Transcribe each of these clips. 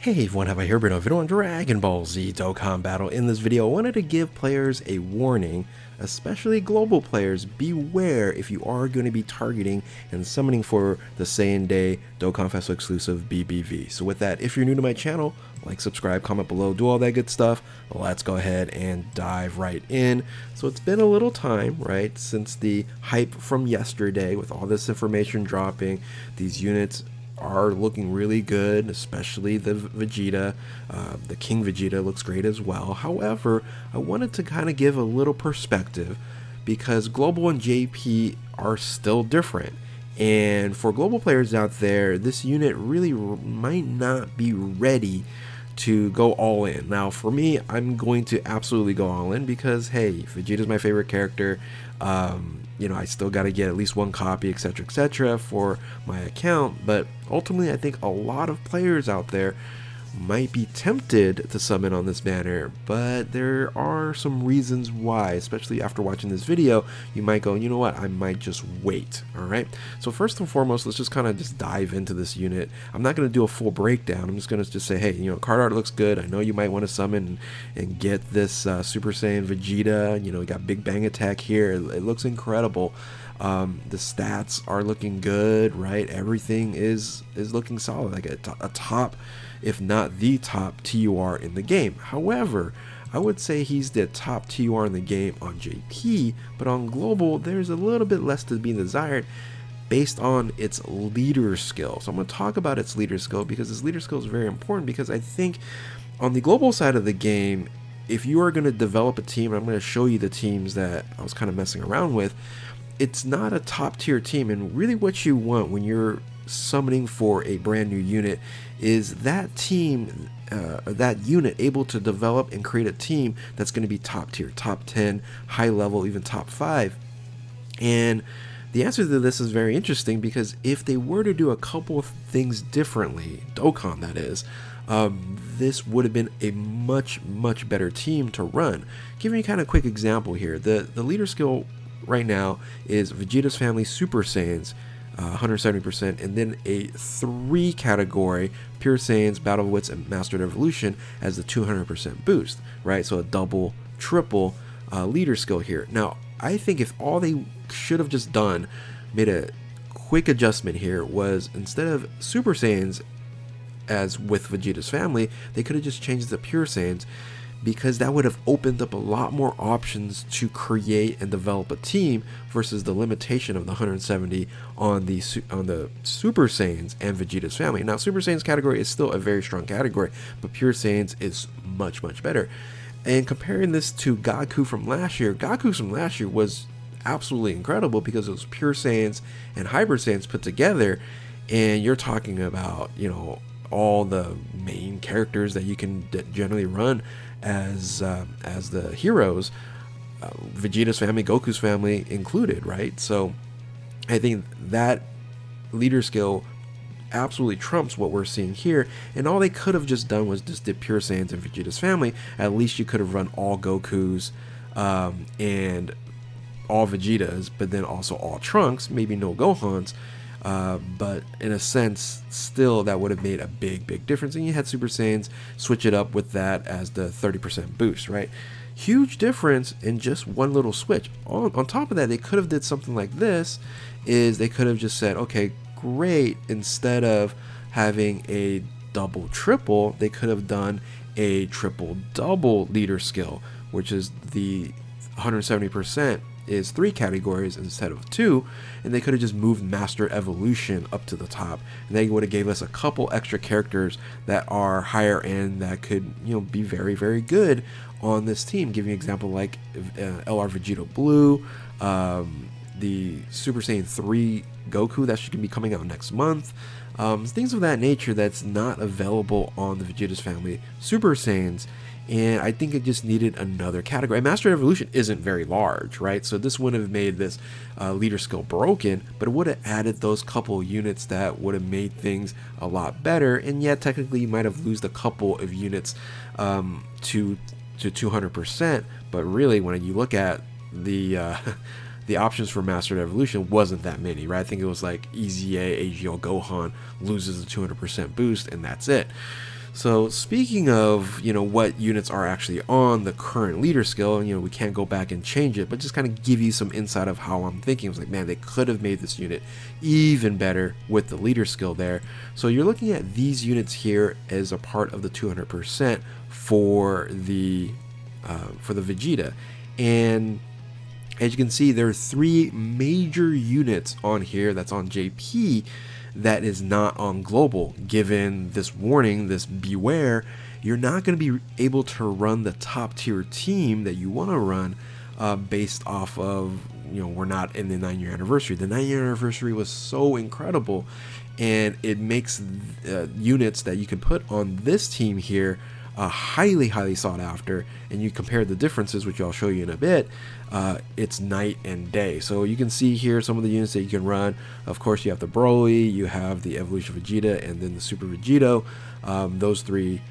Hey everyone, have I here been a video on Dragon Ball Z Dokkan Battle. In this video, I wanted to give players a warning, especially global players. Beware if you are going to be targeting and summoning for the Saiyan Day DOKKANFEST exclusive BBV. So with that, if you're new to my channel, like, subscribe, comment below, do all that good stuff. Let's go ahead and dive right in. So it's been a little time, right, since the hype from yesterday with all this information dropping. These units are looking really good, especially the Vegeta. The King Vegeta looks great as well. However, I wanted to kind of give a little perspective because Global and JP are still different. And for global players out there, this unit really might not be ready to go all in. Now for me, I'm going to absolutely go all in because hey, Vegeta's my favorite character. You know, I still got to get at least one copy, etc for my account, but ultimately I think a lot of players out there might be tempted to summon on this banner, but there are some reasons why. Especially after watching this video, you might go, you know what, I might just wait. All right, so first and foremost, let's just kind of just dive into this unit. I'm not going to do a full breakdown. I'm just going to just say, hey, you know, card art looks good. I know you might want to summon and get this Super Saiyan Vegeta. You know, we got big bang attack here. It looks incredible. The stats are looking good, right? Everything is looking solid, like a top, if not the top TUR in the game. However, I would say he's the top TUR in the game on JP, but on global, there's a little bit less to be desired based on its leader skill. So I'm going to talk about its leader skill because its leader skill is very important, because I think on the global side of the game, if you are going to develop a team, and I'm going to show you the teams that I was kind of messing around with, it's not a top tier team. And really what you want when you're summoning for a brand new unit is that team, that unit able to develop and create a team that's going to be top tier, top 10, high level, even top 5. And the answer to this is very interesting, because if they were to do a couple of things differently, Dokkan that is, this would have been a much better team to run. Giving you kind of a quick example here, the leader skill right now is Vegeta's family Super Saiyans, 170%, and then a 3 category Pure Saiyans, Battle Wits, and Mastered Evolution as the 200% boost, right? So a double, triple leader skill here. Now, I think if all they should have just done, made a quick adjustment here, was instead of Super Saiyans as with Vegeta's family, they could have just changed the Pure Saiyans, because that would have opened up a lot more options to create and develop a team versus the limitation of the 170 on the Super Saiyans and Vegeta's family. Now, Super Saiyans category is still a very strong category, but Pure Saiyans is much better. And comparing this to Goku from last year, was absolutely incredible because it was Pure Saiyans and Hyper Saiyans put together, and you're talking about, you know, all the main characters that you can generally run as the heroes, Vegeta's family, Goku's family included, right? So I think that leader skill absolutely trumps what we're seeing here, and all they could have just done was just did Pure Saiyans and Vegeta's family. At least you could have run all Gokus and all Vegetas, but then also all Trunks, maybe no Gohans. But in a sense, still that would have made a big difference. And you had Super Saiyans, switch it up with that as the 30% boost, right? Huge difference in just one little switch. On top of that, they could have did something like this, is they could have just said, okay, great, instead of having a double triple, they could have done a triple double leader skill, which is the 170% is 3 categories instead of 2, and they could have just moved Master Evolution up to the top, and they would have gave us a couple extra characters that are higher end that could, you know, be very good on this team. Giving an example like LR Vegeta Blue, the Super Saiyan 3 Goku that should be coming out next month, things of that nature that's not available on the Vegeta's family Super Saiyans. And I think it just needed another category. Master Evolution isn't very large, right? So this wouldn't have made this leader skill broken, but it would have added those couple units that would have made things a lot better. And yet, technically, you might have lost a couple of units to 200%. But really, when you look at the the options for Mastered Evolution wasn't that many, right? I think it was like EZA, AGL, Gohan loses a 200% boost, and that's it. So speaking of, what units are actually on the current leader skill, we can't go back and change it, but just kind of give you some insight of how I'm thinking. It was like, man, they could have made this unit even better with the leader skill there. So you're looking at these units here as a part of the 200% for the Vegeta. And as you can see, there are 3 major units on here that's on JP that is not on global. Given this warning, this beware, you're not going to be able to run the top tier team that you want to run based off of, we're not in the 9-year anniversary. The 9-year anniversary was so incredible, and it makes units that you can put on this team here highly sought after. And you compare the differences, which I'll show you in a bit. It's night and day. So you can see here some of the units that you can run. Of course, you have the Broly, you have the Evolution Vegeta, and then the Super Vegito. Those 3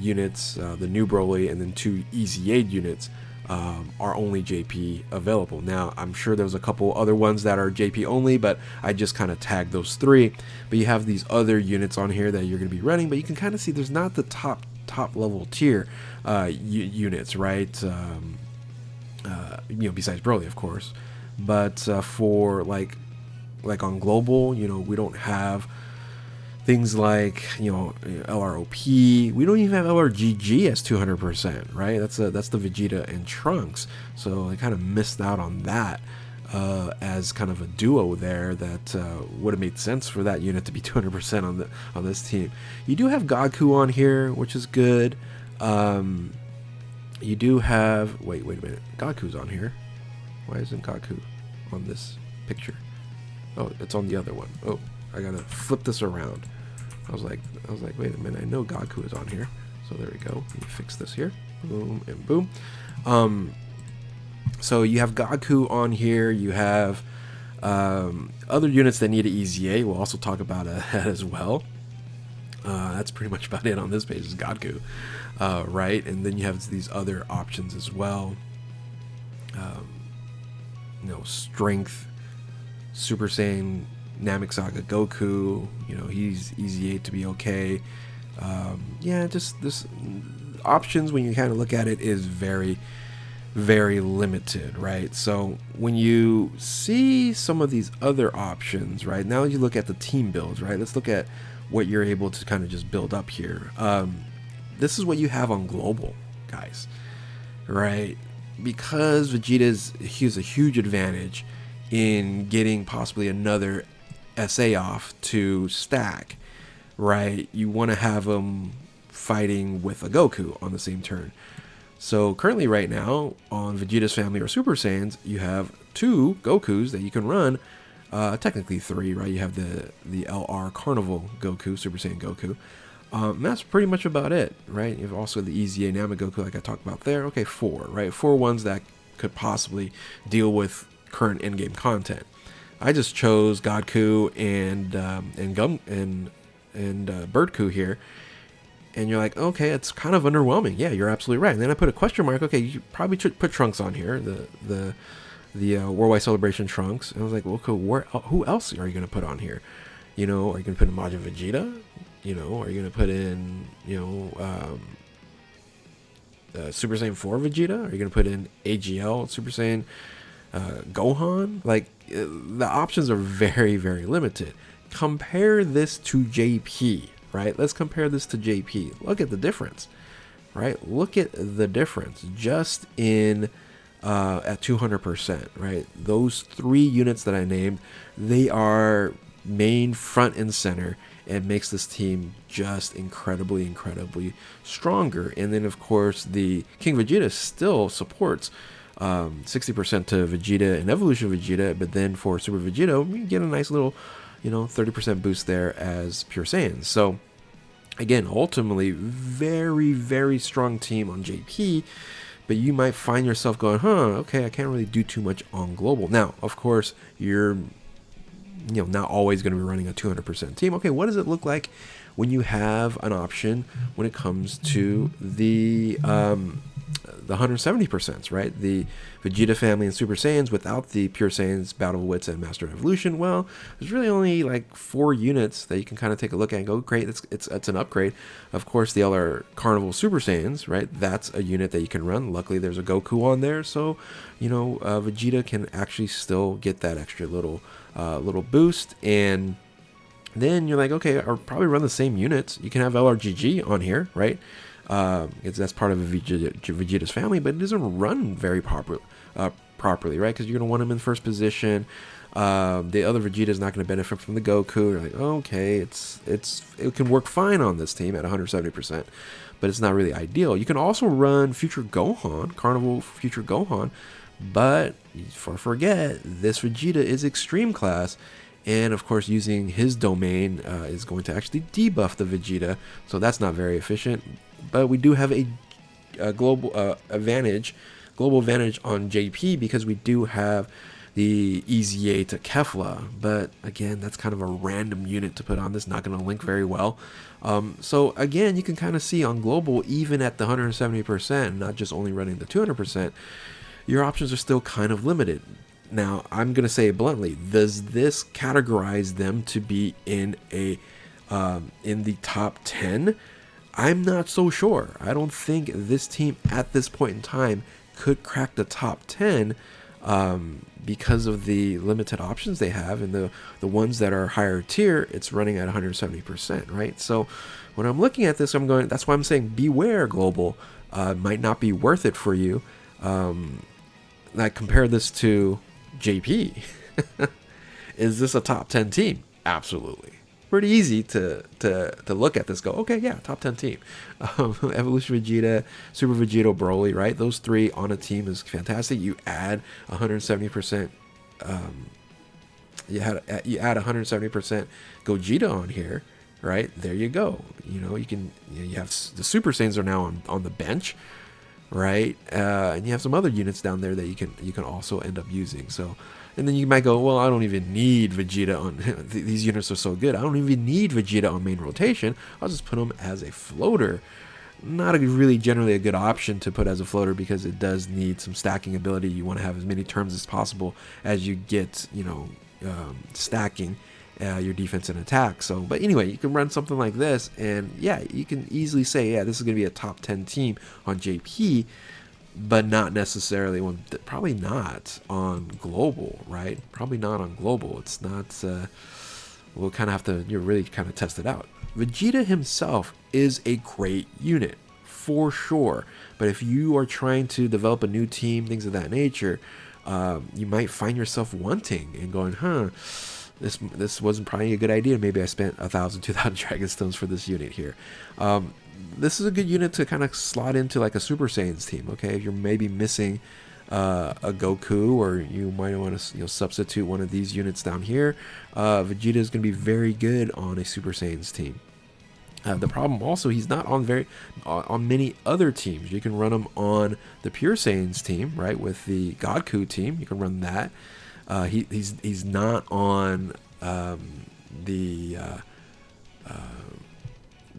units, the new Broly and then 2 Easy Aid units, are only JP available. Now, I'm sure there's a couple other ones that are JP only, but I just kind of tagged those 3. But you have these other units on here that you're going to be running, but you can kind of see there's not the top level tier units, right? Besides Broly, of course. But for like on global, we don't have things like LROP. We don't even have LRGG as 200%, right? That's the Vegeta and Trunks. So I kind of missed out on that as kind of a duo there that would have made sense for that unit to be 200% on this team. You do have Goku on here, which is good. You do have wait a minute, Goku's on here. Why isn't Goku on this picture? Oh, it's on the other one. Oh, I gotta flip this around. I was like, wait a minute, I know Goku is on here. So there we go. Let me fix this here. Boom and boom. So you have Goku on here. You have other units that need an EZA. We'll also talk about that as well. That's pretty much about it on this page is Goku, right? And then you have these other options as well. Strength, Super Saiyan, Namek Saga Goku. He's EZA to be okay. Just this options when you kind of look at it is very limited, right? So when you see some of these other options, right, now you look at the team builds, right? Let's look at what you're able to kind of just build up here. This is what you have on global, guys, right? Because Vegeta has a huge advantage in getting possibly another SA off to stack, right? You want to have him fighting with a Goku on the same turn. So currently right now on Vegeta's family or Super Saiyans, you have 2 Gokus that you can run. Technically 3, right? You have the LR Carnival Goku, Super Saiyan Goku. And that's pretty much about it, right? You have also the EZA Namek Goku like I talked about there. Okay, 4, right? 4 ones that could possibly deal with current in-game content. I just chose Godku and Birdku here. And you're like, okay, it's kind of underwhelming. Yeah, you're absolutely right. And then I put a question mark. Okay, you probably should put Trunks on here, the Worldwide Celebration Trunks. And I was like, well, okay, who else are you going to put on here? Are you going to put in Majin Vegeta? Are you going to put in, Super Saiyan 4 Vegeta? Are you going to put in AGL Super Saiyan Gohan? Like, the options are very limited. Compare this to JP. Right? Let's compare this to JP. Look at the difference, right? Look at the difference just in at 200%, right? Those 3 units that I named, they are main, front, and center, and makes this team just incredibly stronger. And then, of course, the King Vegeta still supports 60% to Vegeta and Evolution Vegeta, but then for Super Vegeta, you get a nice little 30% boost there as Pure Saiyan. So again, ultimately, very strong team on JP, but you might find yourself going, okay, I can't really do too much on global. Now, of course, you're not always going to be running a 200% team. Okay, what does it look like when you have an option when it comes to the the 170%, right? The Vegeta family and Super Saiyans without the Pure Saiyans, Battle Wits, and Master Evolution. Well, there's really only like 4 units that you can kind of take a look at and go, great, it's an upgrade. Of course, the other Carnival Super Saiyans, right? That's a unit that you can run. Luckily, there's a Goku on there, so Vegeta can actually still get that extra little boost. And then you're like, okay, I'll probably run the same units. You can have LRGG on here, right? That's part of Vegeta's family, but it doesn't run very properly, right? Because you're going to want him in first position. The other Vegeta is not going to benefit from the Goku. You're like, okay, it can work fine on this team at 170%, but it's not really ideal. You can also run Future Gohan, Carnival Future Gohan, but forget this Vegeta is Extreme Class. And of course, using his domain is going to actually debuff the Vegeta, so that's not very efficient. But we do have a global advantage on JP because we do have the EZA to Kefla. But again, that's kind of a random unit to put on. This not going to link very well. So again, you can kind of see on global, even at the 170%, not just only running the 200%, your options are still kind of limited. Now, I'm going to say it bluntly, does this categorize them to be in the top 10? I'm not so sure. I don't think this team at this point in time could crack the top 10 because of the limited options they have, and the ones that are higher tier, it's running at 170%, right? So when I'm looking at this, that's why I'm saying beware global. Might not be worth it for you. Like compare this to JP. Is this a top 10 team? Absolutely. Pretty easy to look at this, go, okay, yeah, top 10 team. Evolution Vegeta, Super Vegeta, Broly, right? Those 3 on a team is fantastic. You add 170%. You add 170% Gogeta on here, right? There you go. You have the Super Saiyans are now on the bench, right? And you have some other units down there that you can also end up using. So, and then you might go, well, I don't even need Vegeta on these units are so good. I don't even need Vegeta on main rotation. I'll just put him as a floater. Not generally a good option to put as a floater because it does need some stacking ability. You want to have as many terms as possible as you get, stacking your defense and attack. So, but anyway, you can run something like this, and yeah, you can easily say, yeah, this is going to be a top 10 team on JP, but not necessarily probably not on global, right? Probably not on global. It's not. We'll kind of have to really kind of test it out. Vegeta himself is a great unit for sure, but if you are trying to develop a new team, things of that nature, you might find yourself wanting and going, this wasn't probably a good idea. Maybe I spent 1,000, 2,000 Dragon Stones for this unit here. This is a good unit to kind of slot into like a Super Saiyan's team. Okay, if you're maybe missing a Goku, or you might want to substitute one of these units down here. Vegeta is going to be very good on a Super Saiyan's team. The problem also, he's not on many other teams. You can run him on the Pure Saiyan's team, right, with the Godku team. You can run that. He's not on the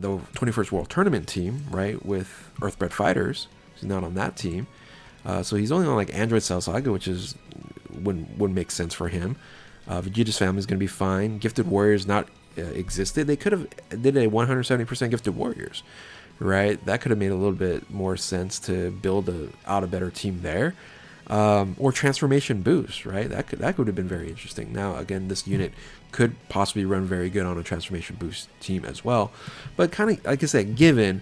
21st World Tournament team, right, with Earthbred Fighters. He's not on that team. So he's only on like Android Cell Saga, which wouldn't make sense for him. Vegeta's family is going to be fine. Gifted Warriors not existed. They could have did a 170% Gifted Warriors, right? That could have made a little bit more sense to build out a better team there. Or Transformation Boost, right? That could have been very interesting. Now, again, this unit could possibly run very good on a Transformation Boost team as well. But kind of, like I said, given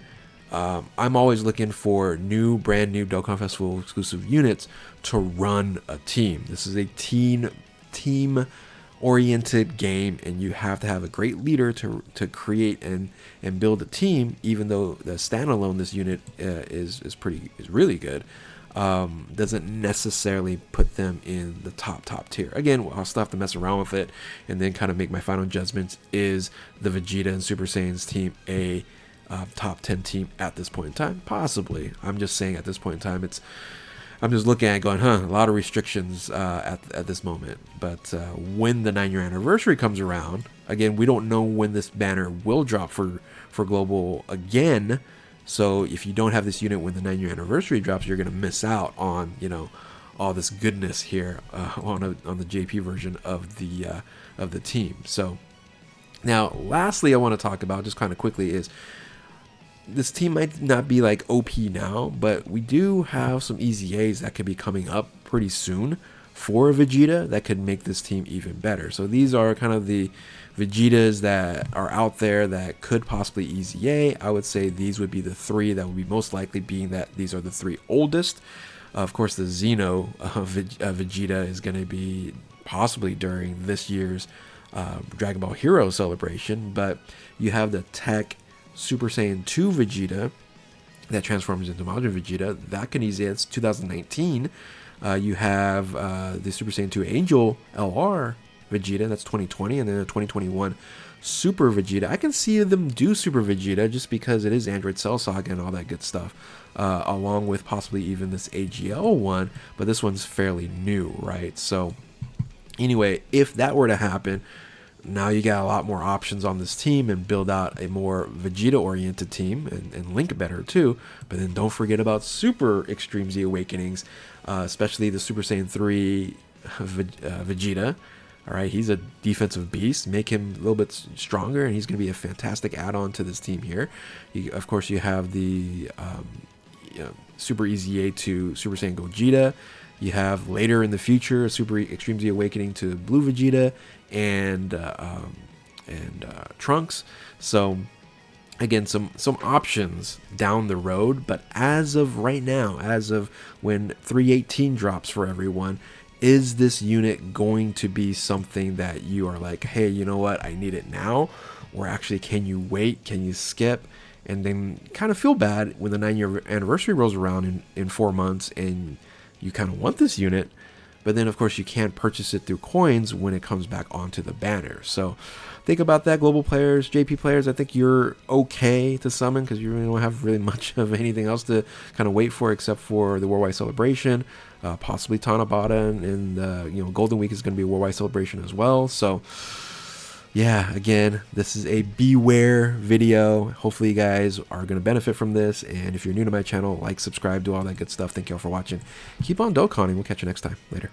I'm always looking for brand new Dokkan Festival exclusive units to run a team. This is a team-oriented game, and you have to have a great leader to create and build a team. Even though the standalone, this unit is really good. Doesn't necessarily put them in the top tier. Again, I'll still have to mess around with it and then kind of make my final judgments. Is the Vegeta and Super Saiyan's team a top 10 team at this point in time? Possibly. I'm just saying at this point in time, I'm just looking at it going, a lot of restrictions at this moment. But when the 9-year anniversary comes around, again, we don't know when this banner will drop for global again. So if you don't have this unit when the 9-year anniversary drops, you're going to miss out on, you know, all this goodness here on the JP version of the team. So now, lastly, I want to talk about just kind of quickly is this team might not be like OP now, but we do have some EZAs that could be coming up pretty soon for Vegeta that could make this team even better. So these are kind of the Vegetas that are out there that could possibly EZA. I would say these would be the 3 that would be most likely, being that these are the 3 oldest. Of course, the Xeno Vegeta is going to be possibly during this year's Dragon Ball Hero celebration, but you have the Tech Super Saiyan 2 Vegeta that transforms into Majin Vegeta. That can easily, it's 2019. You have the Super Saiyan 2 Angel LR Vegeta, that's 2020, and then a 2021 Super Vegeta. I can see them do Super Vegeta just because it is Android Cell Saga and all that good stuff, along with possibly even this AGL one, but this one's fairly new, right? So anyway, if that were to happen, now you got a lot more options on this team and build out a more Vegeta-oriented team and link better too. But then don't forget about Super Extreme Z Awakenings, especially the Super Saiyan 3 Vegeta. All right, he's a defensive beast. Make him a little bit stronger, and he's going to be a fantastic add-on to this team here. Of course, you have the Super EZA to Super Saiyan Gogeta. You have later in the future a Super Extreme Z Awakening to Blue Vegeta and Trunks. So again, some options down the road, but as of right now, as of when 318 drops for everyone, is this unit going to be something that you are like, hey, you know what, I need it now? Or actually, can you wait? Can you skip? And then kind of feel bad when the 9-year anniversary rolls around in 4 months and you kind of want this unit, but then of course you can't purchase it through coins when it comes back onto the banner. So think about that, global players, JP players. I think you're okay to summon because you really don't have really much of anything else to kind of wait for except for the Worldwide Celebration, possibly Tanabata, and Golden Week is going to be a Worldwide Celebration as well. So yeah, again, this is a beware video. Hopefully you guys are going to benefit from this. And if you're new to my channel, like, subscribe, do all that good stuff. Thank you all for watching. Keep on Dokkaning. We'll catch you next time. Later.